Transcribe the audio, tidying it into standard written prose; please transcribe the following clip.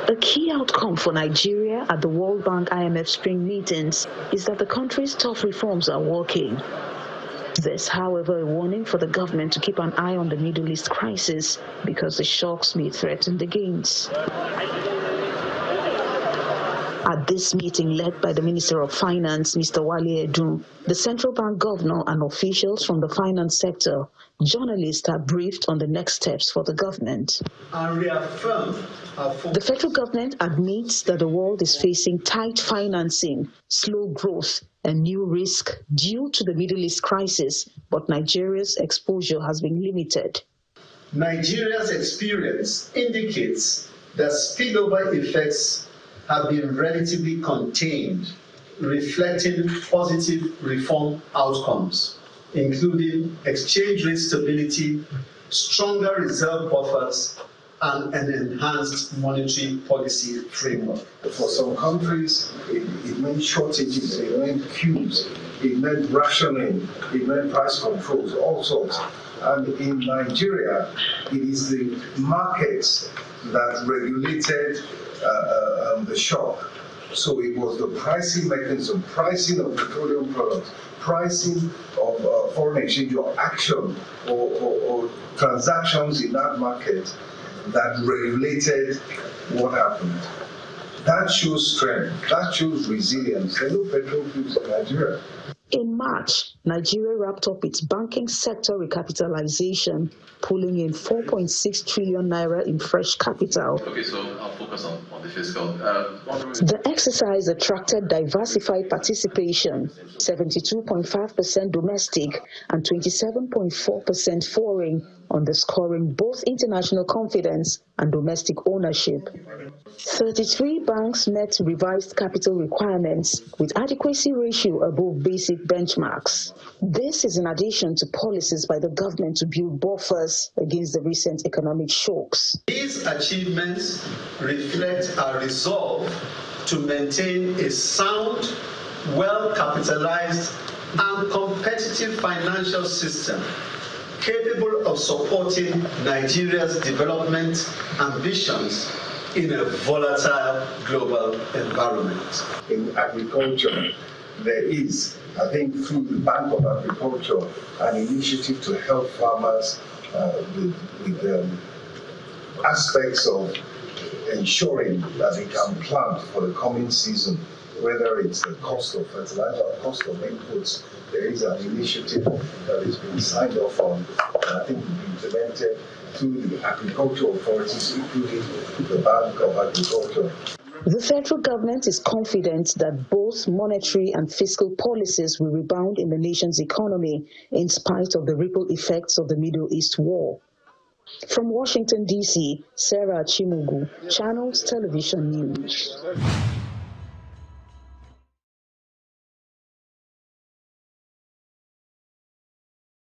A key outcome for Nigeria at the World Bank IMF spring meetings is that the country's tough reforms are working. There's, however, a warning for the government to keep an eye on the Middle East crisis because the shocks may threaten the gains. At this meeting led by the Minister of Finance, Mr. Wale Edun, the central bank governor and officials from the finance sector, journalists are briefed on the next steps for the government. The federal government admits that the world is facing tight financing, slow growth, and new risk due to the Middle East crisis, but Nigeria's exposure has been limited. Nigeria's experience indicates that spillover effects have been relatively contained, reflecting positive reform outcomes, including exchange rate stability, stronger reserve buffers, and an enhanced monetary policy framework. For some countries, it meant shortages, it meant queues, it meant rationing, it meant price controls, all sorts. And in Nigeria, it is the markets that regulated the shock. So it was the pricing mechanism, pricing of petroleum products, pricing of foreign exchange or action or transactions in that market that regulated what happened. That shows strength, that shows resilience. There are no petrol fields in Nigeria. In March, Nigeria wrapped up its banking sector recapitalization, pulling in 4.6 trillion naira in fresh capital. Okay, so I'll focus on the fiscal. The exercise attracted diversified participation, 72.5% domestic and 27.4% foreign, underscoring both international confidence and domestic ownership. 33 banks met revised capital requirements with adequacy ratio above basic benchmarks. This is in addition to policies by the government to build buffers against the recent economic shocks. These achievements reflect our resolve to maintain a sound, well-capitalized, and competitive financial system capable of supporting Nigeria's development ambitions in a volatile global environment. In agriculture, there is, I think, through the Bank of Agriculture, an initiative to help farmers with aspects of ensuring that they can plant for the coming season, whether it's the cost of fertilizer, cost of inputs. There is an initiative that is being signed off on, and I think will be implemented through the agricultural authorities, including the Bank of Agriculture. The federal government is confident that both monetary and fiscal policies will rebound in the nation's economy in spite of the ripple effects of the Middle East war. From Washington, D.C., Sarah Chimugu, Channels Television News.